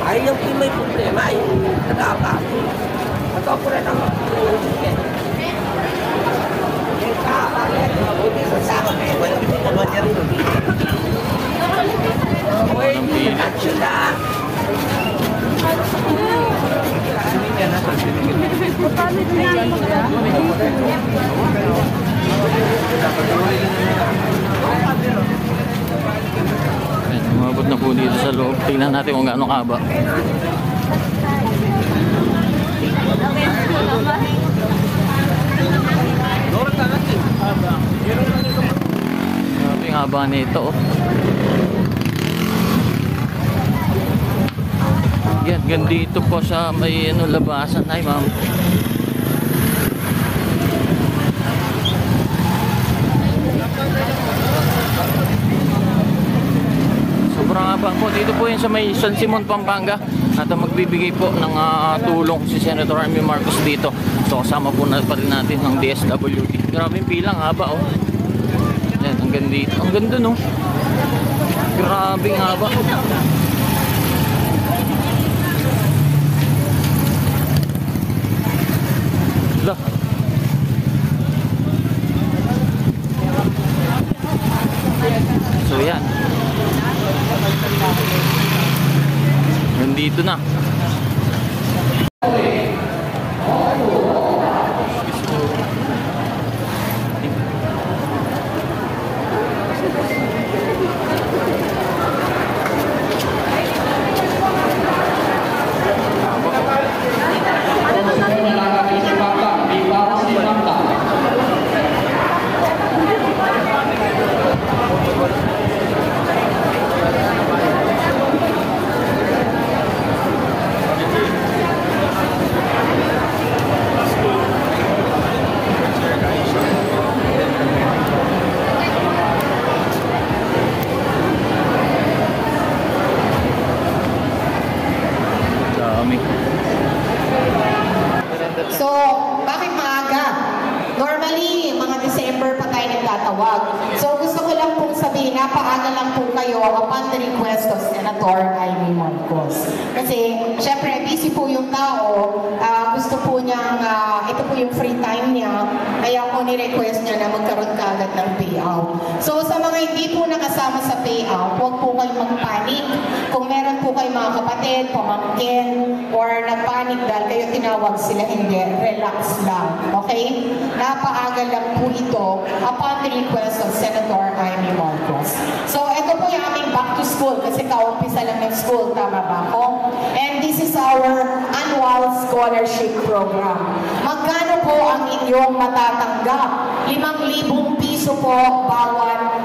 Ay, yung may problema, yung nag-aabas. Ito po rin ang buti sa sama kayo. Walang pinagawa niya rin. Uy, action na. Umabot na po dito sa loob. Tingnan natin kung gaano kaba. Grabe ang haba nito. Yan, gandito po sa may labasan. Ay, ma'am. Sobrang haba po. Dito po yun sa may San Simon, Pampanga. At magbibigay po ng tulong si Senator Amy Marcos dito. So kasama po na pa rin natin ng DSWD. Grabe yung pilang haba, oh. Yan, hanggang dito. Ang ganda, no? Grabe yung haba. Lah. So yan. Nandito na. So, bakit maaga? Normally, mga December pa tayo nagtatawag. So, gusto ko lang pong sabihin, napaaga lang po kayo upon the request of Senator Amy Marcos. Kasi, syempre, busy po yung tao. Gusto po niyang, ito po yung free time niya. Kaya po ni-request niya na magkaroon kaagad ng payout. So, sa mga hindi po nakasama sa payout, huwag po kayong magpanik. Kung meron po kayong mga kapatid, pamangkin, or nagpanik dahil kayo tinawag sila, hindi, relax lang. Okay? Napaaga lang po ito upon the request of Senator Amy Marcos. So, ito po yung aming back to school kasi kaumpisa lang ng school, tama ba ako? And this is our annual scholarship program. Magkano po ang inyong matatanggap? 5,000 piso po bawat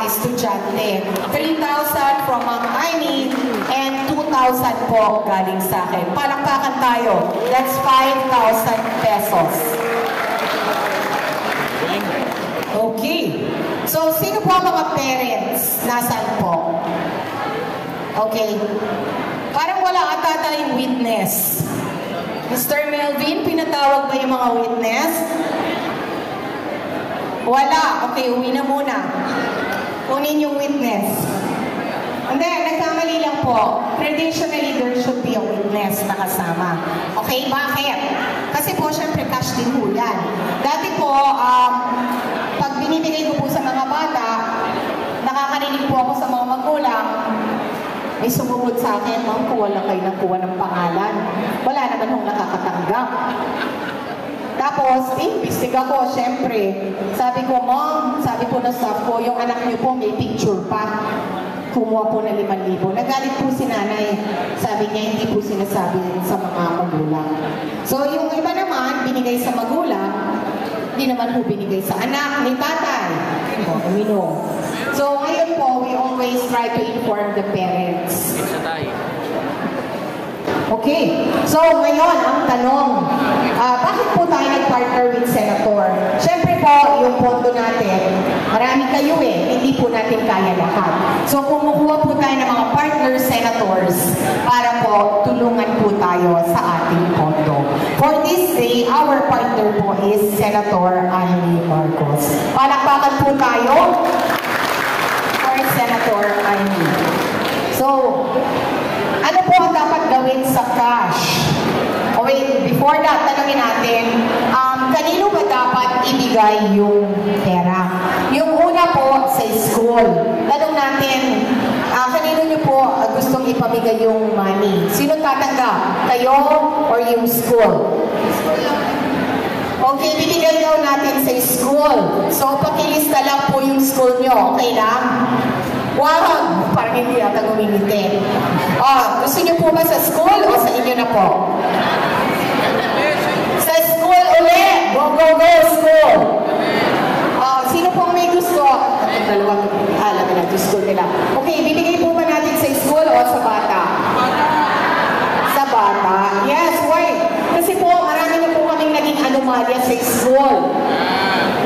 estudyante. 3,000 from Ma'am Amy and 2,000 po galing sa akin. Palakpakan tayo. That's 5,000 pesos. Okay. So, sino po ang mga parents? Nasaan po? Okay. Parang wala ata tayong witness. Mr. Melvin, pinatawag ba yung mga witness? Wala. Okay, uwi na muna. Kunin yung witness. Hindi, nagkamali lang po. Traditionally, there should be a witness na kasama. Okay, bakit? Kasi po, syempre, cash din po yan. Dati po, pag binibigay ko po sa mga bata, nakakarinig po ako sa mga magulang, may sumugod sa akin, ma'am, kuha lang kayo nakuha ng pangalan. Wala naman hong nakakatanggap. Tapos, bistig ako, syempre. Sabi ko, ma'am, sabi ko na staff ko, yung anak niyo po may picture pa. Kumuha po na 5,000. Nagalit po si nanay. Sabi niya, hindi po sinasabi sa mga magulang. So, yung iba naman, binigay sa magulang, hindi naman po binigay sa anak ni tatay. So, ngayon po, we always try to inform the parents. Okay. So, ngayon, ang tanong, bakit po tayo nag-partner with Senator? Siyempre po, yung pondo natin, marami kayo hindi po natin kaya lahat. So, kumukuha po tayo ng mga partner senators para po tulungan po tayo sa ating pondo. For this day, our partner po is Senator Amy Marcos. Palakpakan po tayo for Senator Amy. So, gagawin sa cash? Oh wait, before that, tanongin natin, kanino ba dapat ibigay yung pera? Yung una po sa school. Tanong natin, kanino nyo po gustong ipamigay yung money? Sino tatanggap? Kayo or yung school? Okay, bibigay daw natin sa school. So, pakilista lang po yung school nyo. Okay lang? Wow! Parang hindi yata gumingiti. Gusto nyo po ba sa school o sa inyo na po? Sa school ulit! Go, go, go, school! Sino pong may gusto? At dalawang alam na natin school nila. Okay, bibigay po ba natin sa school o sa bata? Sa bata? Yes, why? Kasi po, marami na po kaming naging anomalya sa school.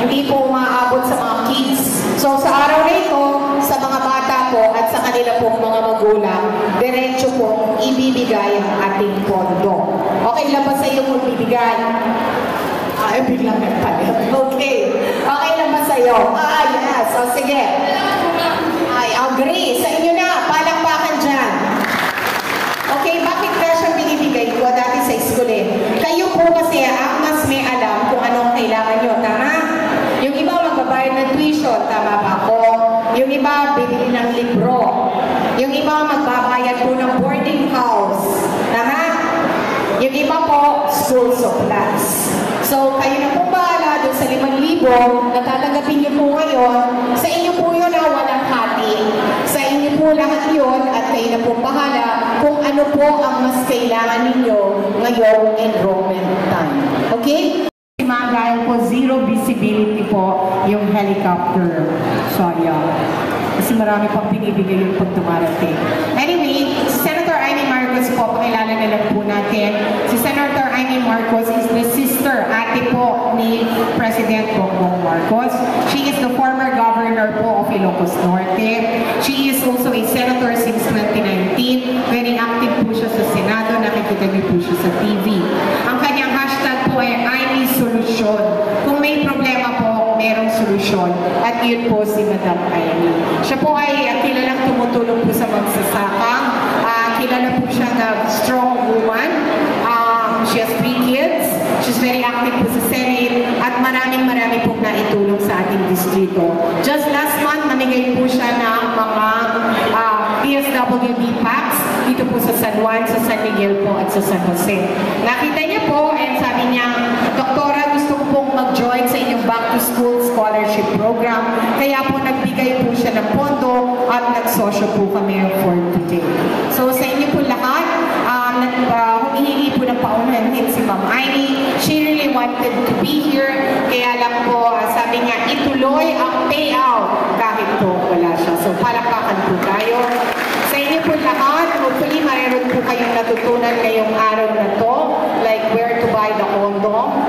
Hindi po umaabot sa mga kids. So, sa araw na ito, sa mga bata po at sa kanila pong mga magulang, diretso pong ibibigay ang ating pondo. Okay lang ba sa iyo kung bibigay? Biglang nagpalit. Okay. Okay lang ba sa iyo? Yes. O, sige. I agree. Sa inyo na. Palakpakan dyan. Okay, bakit cash ang binibigay ko dati sa school eh? Kayo po kasi ang mas may alam kung anong kailangan nyo. Tama? Yung iba magbabayad ng tuition. Tama ba ako? Yung iba bibili ng libro. Yung iba magbabayad po ng boarding house. Tama? Yung iba po, school supplies. So, kayo na po bahala doon sa 5,000 na tatanggapin niyo po ngayon. Sa inyo po yun na walang hati. Sa inyo po lahat yun at kayo na po bahala kung ano po ang mas kailangan ninyo ngayong enrollment time. Okay? Dahil po zero visibility po yung helicopter. Sorry kasi marami pang binibigay yung pag dumarating. Anyway, si Senator Amy Marcos po, pakilala na lang po natin. Si Senator Amy Marcos is the sister, ate po ni President Bongbong Marcos. She is the former governor po of Ilocos Norte. She is also a senator since 2019. Very active po siya sa Senado. Nakikita niyo po siya sa TV. Ang kanyang hashtag po ay Amy Solution. Kung may problema po, merong solusyon. At yun po si Madam Amy. Siya po ay kilalang tumutulong po sa magsasaka. Kilala po siya na strong woman. She has 3 kids. She's very active po sa Senate. At maraming pong naitulong sa ating distrito. Just last month, namigay po siya ng mga PSWD packs dito po sa San Juan, sa San Miguel po at sa San Jose. Nakita niya po and sabi niya, Doktora, gusto ko pong mag-join sa inyong Back to School Scholarship Program. Kaya po nagbigay po siya ng pondo at nagsosyo po kami for today. So sa inyo po lahat, humihingi po ng paunahan din si Ma'am Amy. She really wanted to be here. Kaya lang po, sabi niya, ituloy ang payout kahit po wala siya. So palakpakan po tayo. Sa inyo po lahat, hopefully mayroon po kayong natutunan ngayong araw na to, like where to buy the condom.